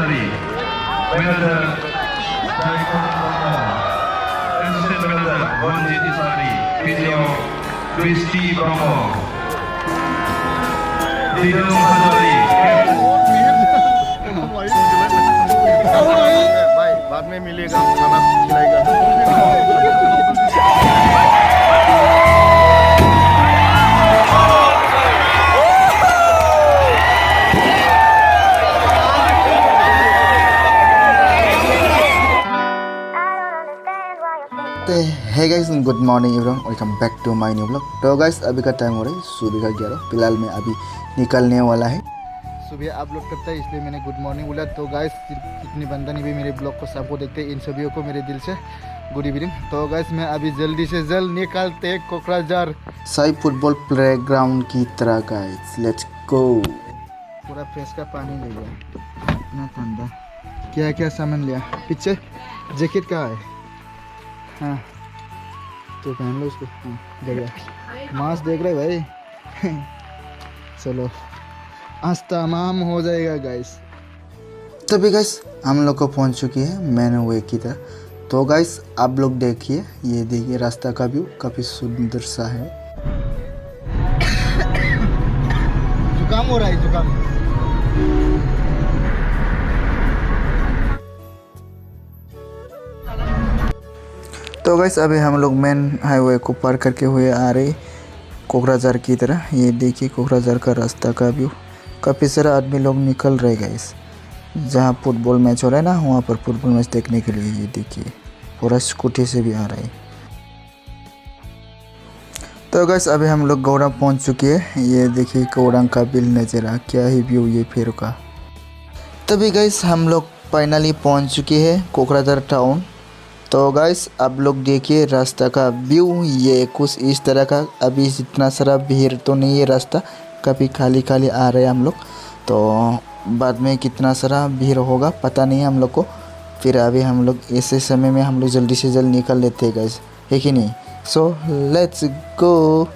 Sari, Manager Jaikon Promo, Assistant Manager Bonjit Sari, Physio Kristi Promo, Didong Hazari, भाई बाद में मिलेगा खाना खिलाएगा hey guys good morning everyone welcome back to my new blog. तो guys अभी का टाइम हो रहा है सुबह का 11। फिलहाल मैं अभी निकलने वाला है। सुबह अपलोड करता है इसलिए मैंने गुड मॉर्निंग बोला। तो गाइस कितनी बंदा नहीं भी मेरे ब्लॉग को सबको देखते हैं, इन सभी को मेरे दिल से गुड इवनिंग। तो गाइस मैं अभी जल्दी से जल्द निकलते कोकराझार साई फुटबॉल प्लेग्राउंड की तरह गाइस, लेट्स गो। पूरा फ्रेश का पानी ले लिया, इतना ठंडा। क्या क्या सामान लिया? पीछे जैकेट का है, हाँ तो पहन लो उसको। हाँ बढ़िया, मास्क देख रहे भाई चलो आज तमाम हो जाएगा गाइस। तभी गाइस हम लोग को पहुंच चुकी है मेन वे की तरह। तो गाइस आप लोग देखिए, ये देखिए रास्ता का व्यू काफ़ी सुंदर सा है। जुकाम हो रहा है, जुकाम। तो गाइस अभी हम लोग मेन हाईवे को पार करके हुए आ रहे कोकराझार की तरह। ये देखिए कोकराझार का रास्ता का व्यू, काफ़ी सारा आदमी लोग निकल रहे गाइस। जहाँ फुटबॉल मैच हो रहा है ना, वहाँ पर फुटबॉल मैच देखने के लिए। ये देखिए पूरा स्कूटी से भी आ रहा है। तो गाइस अभी हम लोग गौड़ा पहुँच चुके हैं। ये देखिए गौड़ांग का बिल नज़ारा, क्या ही व्यू ये फिर का। तभी गाइस हम लोग फाइनली पहुँच चुके हैं कोकराझार टाउन। तो गाइस आप लोग देखिए रास्ता का व्यू, ये कुछ इस तरह का। अभी इतना सारा भीड़ तो नहीं है, रास्ता काफ़ी खाली खाली आ रहे हैं हम लोग। तो बाद में कितना सारा भीड़ होगा पता नहीं हम लोग को। फिर अभी हम लोग ऐसे समय में हम लोग जल्दी से जल्द निकल लेते हैं गाइस, है कि नहीं? So let's go.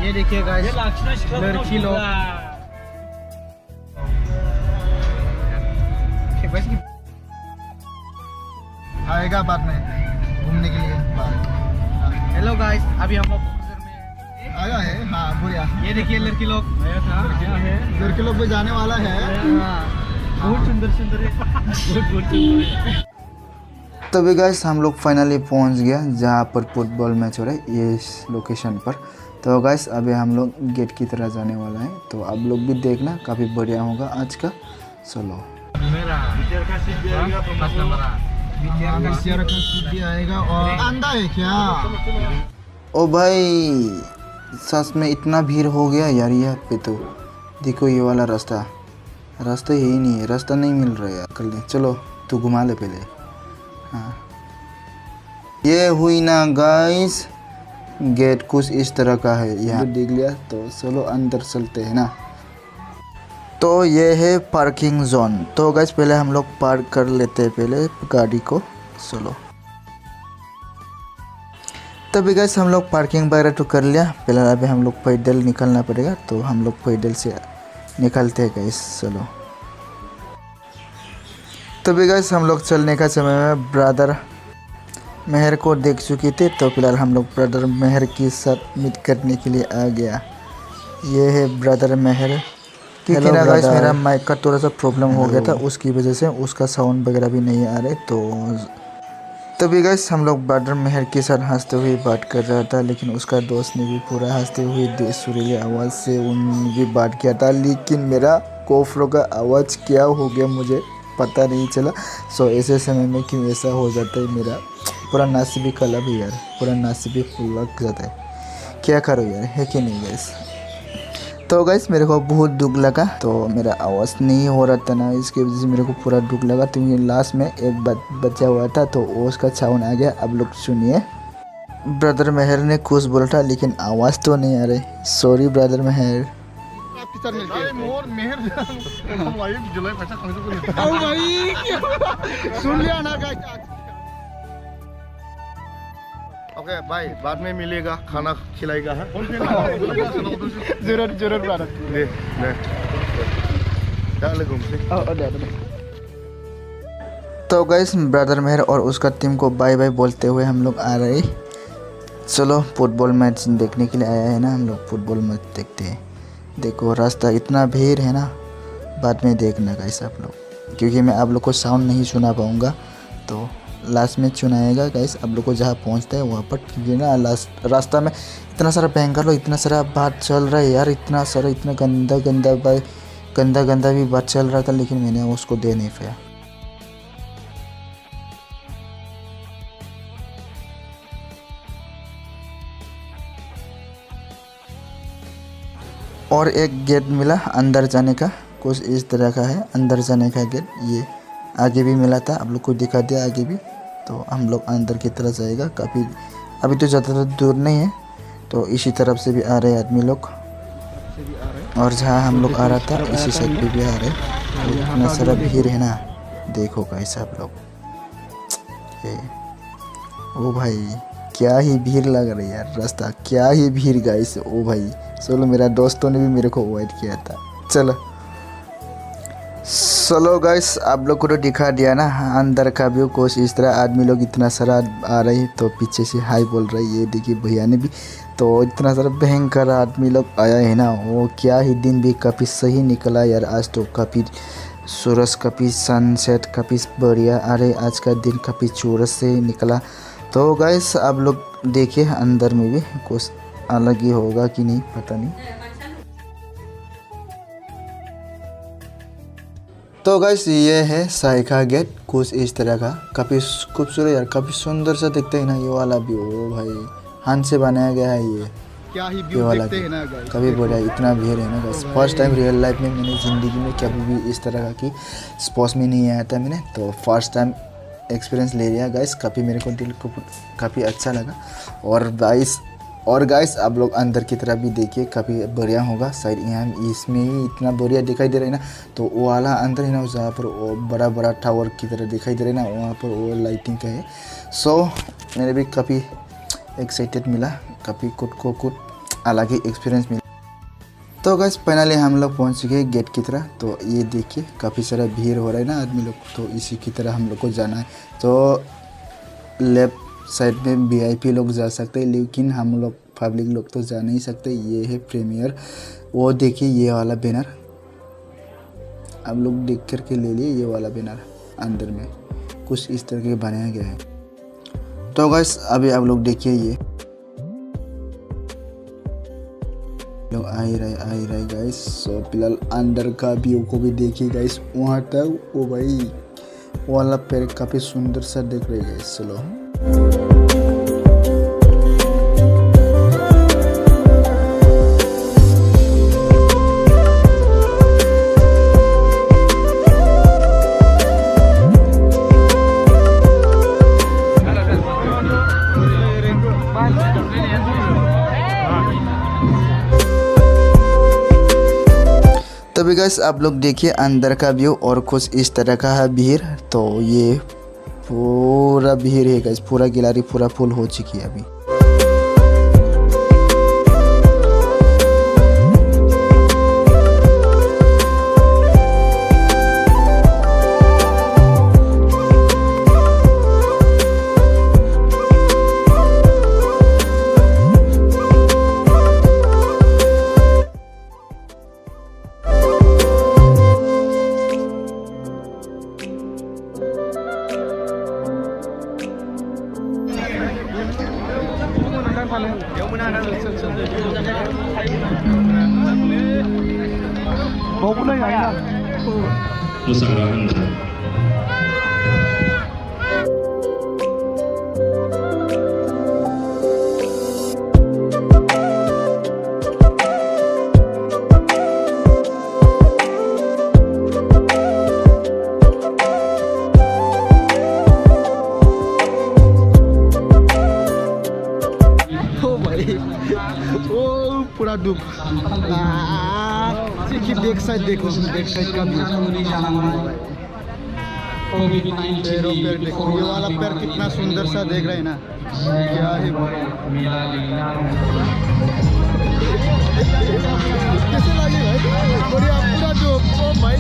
ये देखिए गाइस लड़की लोग आएगा बाद में घूमने के लिए। हेलो गाइस, अभी हम लोग में आया है। हाँ बढ़िया, ये देखिए लड़की लोग आया था, लड़की लोग भी जाने वाला है। बहुत सुंदर सुंदर है। तभी गाइस हम लोग फाइनली पहुंच गया जहाँ पर फुटबॉल मैच हो रहा है, ये लोकेशन पर। तो गाइस अभी हम लोग गेट की तरह जाने वाला है। तो आप लोग भी देखना, काफ़ी बढ़िया होगा आज का। चलो आएगा और अंडा है क्या? ओ भाई सच में इतना भीड़ हो गया यार यहाँ पे। तो देखो ये वाला रास्ता यही नहीं है, रास्ता नहीं मिल रहा है यार। कल चलो तू घुमा ले पहले। हाँ ये हुई ना गाइस, गेट कुछ इस तरह का है, यहाँ देख लिया। तो चलो अंदर चलते हैं ना। तो ये है पार्किंग जोन। तो गाइस पहले हम लोग पार्क कर लेते हैं पहले गाड़ी को। चलो तभी गाइस हम लोग पार्किंग वगैरह तो कर लिया। पहले अभी हम लोग पैदल निकलना पड़ेगा, तो हम लोग पैदल से निकलते हैं गाइस। चलो तभी गाइस हम लोग चलने का समय में ब्रदर मेहर को देख चुके थे। तो फिलहाल हम लोग ब्रदर मेहर के साथ मीट करने के लिए आ गया। ये है ब्रदर मेहर। क्योंकि ना गाइस मेरा माइक का थोड़ा सा प्रॉब्लम हो गया था, उसकी वजह से उसका साउंड वगैरह भी नहीं आ रहे। तो तभी गाइस हम लोग ब्रदर मेहर के साथ हंसते हुए बात कर रहा था, लेकिन उसका दोस्त ने भी पूरा हंसते हुए सुरीली आवाज़ से उन भी बात किया था। लेकिन मेरा कोफरों का आवाज़ क्या हो गया मुझे पता नहीं चला। सो ऐसे समय में क्यों ऐसा हो जाता है, मेरा पूरा नासिबी कलब है यार, पूरा नासिबी लग जाता है। क्या करो यार, है कि नहीं गाइस? तो गाइस मेरे को बहुत दुख लगा। तो मेरा आवाज़ नहीं हो रहा था ना, इसकी वजह से मेरे को पूरा दुख लगा। तो लास्ट में एक बच्चा हुआ था, तो उसका साउंड आ गया। अब लोग सुनिए, ब्रदर मेहर ने कुछ बोला था लेकिन आवाज़ तो नहीं आ रही। सॉरी ब्रदर मेहर। सुन लिया ना गाइस। ओके भाई बाद में मिलेगा, खाना खिलाएगा है। जरूर जरूर डाल घूमते। तो गाइस ब्रदर मेहर और उसका टीम को बाय बाय बोलते हुए हम लोग आ रहे। चलो फुटबॉल मैच देखने के लिए आया है ना हम लोग, फुटबॉल मैच देखते हैं। देखो रास्ता इतना भीड़ है ना, बाद में देखना गाइस आप लोग, क्योंकि मैं आप लोग को साउंड नहीं सुना पाऊँगा, तो लास्ट में सुनाएगा गाइस आप लोग को जहाँ पहुँचता है वहाँ पर। क्योंकि ना लास्ट रास्ता में इतना सारा भयंकर लो, इतना सारा बात चल रहा है यार, इतना सारा इतना गंदा भी बात चल रहा था, लेकिन मैंने उसको दे नहीं पाया। और एक गेट मिला अंदर जाने का, कुछ इस तरह का है अंदर जाने का गेट। ये आगे भी मिला था, आप लोग को दिखा दिया आगे भी। तो हम लोग अंदर की तरफ जाएगा, काफ़ी अभी तो ज़्यादा दूर नहीं है, तो इसी तरफ से भी आ रहे आदमी लोग, और जहाँ हम लोग आ रहा था इसी साइड पे भी आ रहे। तो इतना सारा भीड़ है ना, देखो कैसा आप लोग। ओ भाई क्या ही भीड़ लग रही है यार, रास्ता क्या ही भीड़ गाइस। ओ भाई चलो, मेरा दोस्तों ने भी मेरे को अवॉइड किया था। चलो गाइस आप लोग को तो दिखा दिया ना अंदर का व्यू, कुछ इस तरह। आदमी लोग इतना सारा आ रहे हैं, तो पीछे से हाई बोल रहे हैं। ये देखिए भैया ने भी, तो इतना सारा भयंकर आदमी लोग आया है ना। वो क्या ही दिन भी काफ़ी सही निकला यार, आज तो काफ़ी सूरज, काफ़ी सनसेट, काफ़ी बढ़िया। अरे आज का दिन काफ़ी सूरज से निकला। तो गाइस आप लोग देखिए अंदर में भी कुछ अलग ही होगा कि नहीं पता नहीं। तो गाइस ये है साइका गेट, कुछ इस तरह का, काफ़ी खूबसूरत यार, काफ़ी सुंदर सा दिखता है ना ये वाला भी। ओ भाई हाथ से बनाया गया है ये, क्या ही ये व्यू वाला देखते हैं ना गाइस। कभी बढ़िया इतना भीड़ है ना guys. First time real life में मैंने ज़िंदगी में कभी भी इस तरह का कि स्पोर्ट्स में नहीं आया था मैंने, तो फर्स्ट टाइम एक्सपीरियंस ले लिया गाइस। काफ़ी मेरे को दिल को काफ़ी अच्छा लगा। और गाइस आप लोग अंदर की तरफ भी देखिए, काफ़ी बढ़िया होगा। शायद यहाँ इसमें ही इतना बढ़िया दिखाई दे रहा है ना, तो वो वाला अंदर है ना जहाँ पर वो बड़ा बड़ा टावर की तरह दिखाई दे रहा है ना, वहाँ पर वो लाइटिंग का है। सो मेरे भी काफ़ी एक्साइटेड मिला, काफ़ी कुछ अलग ही एक्सपीरियंस मिला। तो गाइस फाइनली हम लोग पहुँच चुके हैं गेट की तरह। तो ये देखिए काफ़ी सारा भीड़ हो रहा है ना आदमी लोग, तो इसी की तरह हम लोग को जाना है। तो लेफ्ट साइड में VIP लोग जा सकते हैं, लेकिन हम लोग पब्लिक लोग तो जा नहीं सकते। ये है प्रीमियर, वो देखिए ये वाला बैनर आप लोग देख कर के ले लिए। ये वाला बैनर अंदर में कुछ इस तरह के बनाया गया है। तो गाइस अभी आप लोग देखिए, ये लोग आ ही रहे गाइस। सो फिलहाल अंदर का व्यू को भी देखिए गाइस, वहाँ तक ओ भाई वो वाला पेड़ काफ़ी सुंदर सा दिख रही है। चलो तभी गाइस आप लोग देखिए अंदर का व्यू, और कुछ इस तरह का है भीड़। तो ये पूरा भीड़ है गाइस, पूरा गैलरी पूरा फुल हो चुकी है अभी। पूरा डूब देखिए, बैक साइड देखो, बैक साइड का व्यू। पैर देखो, ये वाला पैर कितना सुंदर सा देख रहे हैं ना, क्या ही कैसे लगी भाई? बढ़िया पूरा जो भाई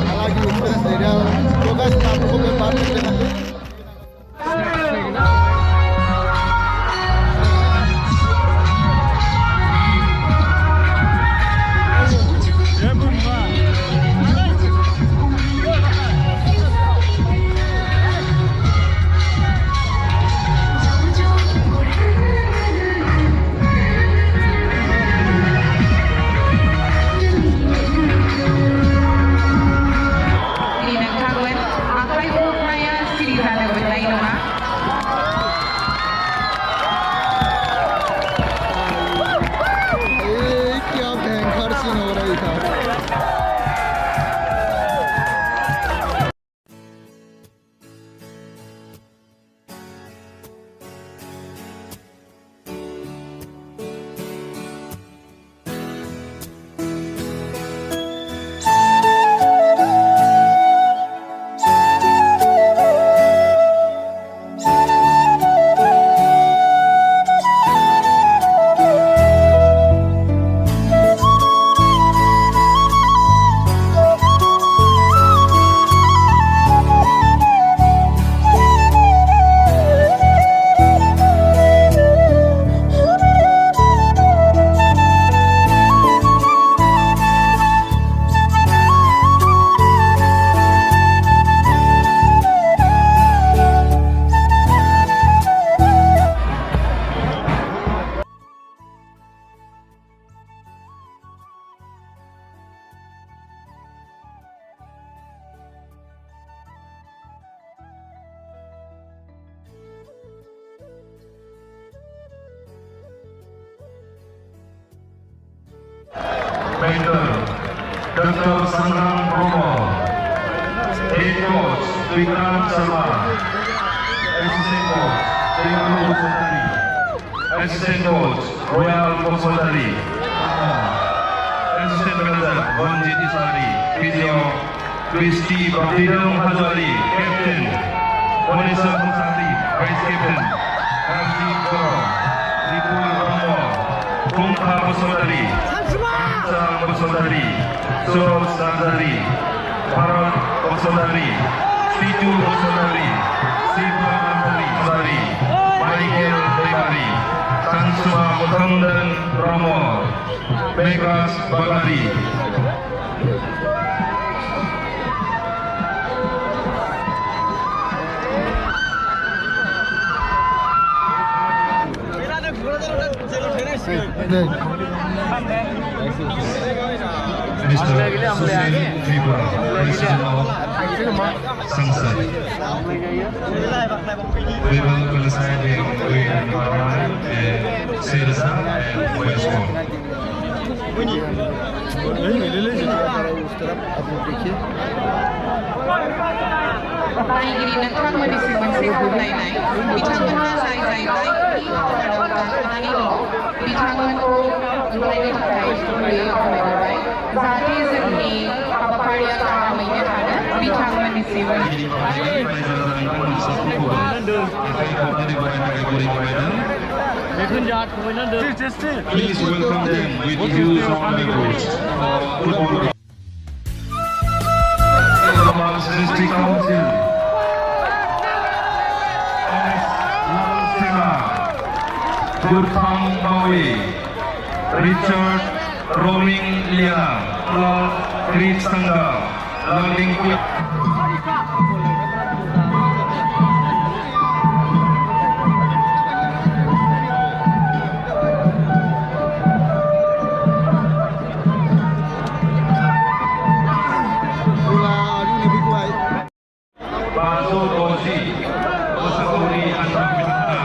हालांकि एक्सपीरियंस दे रहा हूँ तो बस आपको मैं बात कर लेना क्या भयंकर सीन हो रही था Mentor Dr. Sangram Bromo, Head Coach Vikram Sharma, Assistant Coach Devalu Bosotari, Assistant Coach Royal Bosotari, Assistant Manager Wanjit Isari, Physio Kristi Bapidam Hazari, Captain Vanessa Musari, Vice Captain Hardeep Kaur, Ripul Bromo, Kumha Bosotari, Bosotari, Soros Sardari, Bharat Bosotari, Situ Bosotari, Siva Bosotari, Michael Devari, Sansua Botandan Romo, Megas Bagari. Mr. Susan Tripura, President of Sangsad. We will coincide with Parliament and Sirsa and Westport. Paigiri natrang manisipan si Kulay Bitangan na say-say-say Kanilo Bitangan ko Lumayo tayo Kulay Zati Zerni Papaparya Kara Mayne Hada Bitangan manisipan Please welcome them with views on the roads. Football. District Council. Gurkham Bawi, Richard Roming Liana, Lord Chris Sangha, Lording Baso Dosi, Osakuri Andra Pitana.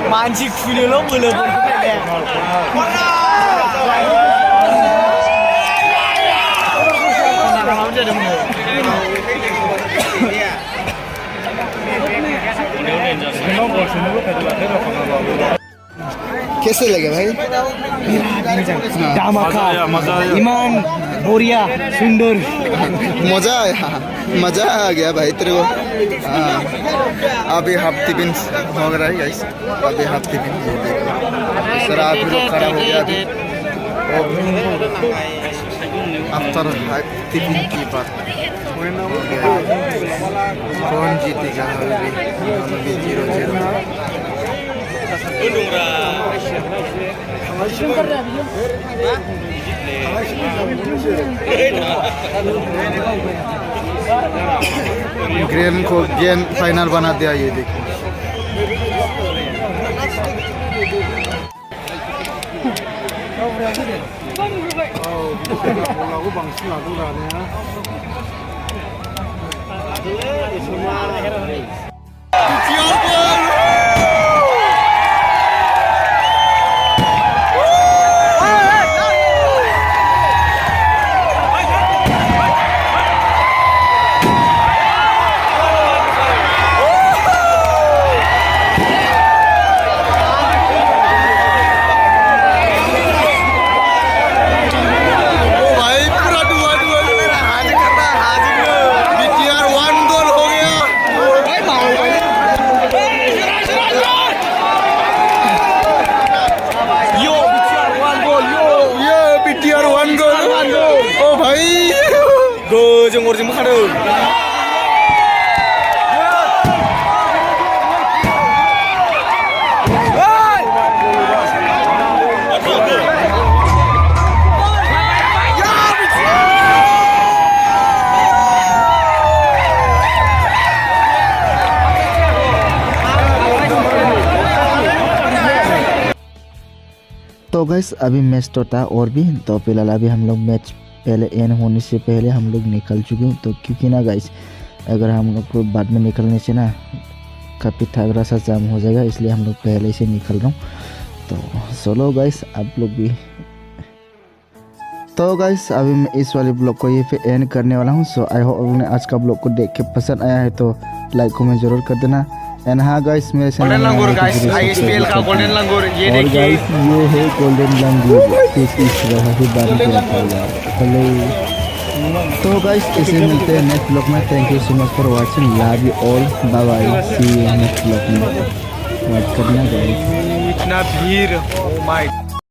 मानसिक फुलेल' बोलो कैसे लगे भाई? धामाका इमान बोरिया सुंदर मजा आया, मजा आ गया भाई तेरे को। हाँ, अभी हाफ टिफिन हो रहा है गाइस, अभी हाफ टिफिन सर आप लोग खड़ा हो गया अभी आफ्टर हाफ टिफिन की बात। कौन जीतेगा अभी 0-0। ग्रेन को गेम फाइनल बना दिया ये देखो। गोजों अरजों खादों तो गैस अभी मैच तो था और भी, तो फिलहाल अभी हम लोग मैच पहले एंड होने से पहले हम लोग निकल चुके हैं। तो क्योंकि ना गाइस अगर हम लोग को बाद में निकलने से ना काफ़ी थोड़ा सा जाम हो जाएगा, इसलिए हम लोग पहले से निकल रहा हूँ। तो चलो गाइस आप लोग भी। तो गाइस अभी मैं इस वाले ब्लॉग को ये पे एंड करने वाला हूँ। सो आई होप आपने आज का ब्लॉग को देख के पसंद आया है तो लाइक कमेंट जरूर कर देना। एंड हाँ गाइस मेरे गोल्डन लंगूर गाइस आईएसपीएल का गोल्डन लंगूर ये देखिए ये है गोल्डन लंगूर इस तरह से बांध के रखा हुआ है। हेलो तो गाइस ऐसे मिलते हैं नेक्स्ट ब्लॉग में। Thank you so much for watching, love you all, bye bye, see you next blog में। वाच करना गाइस। इतना भीड़ ओ माय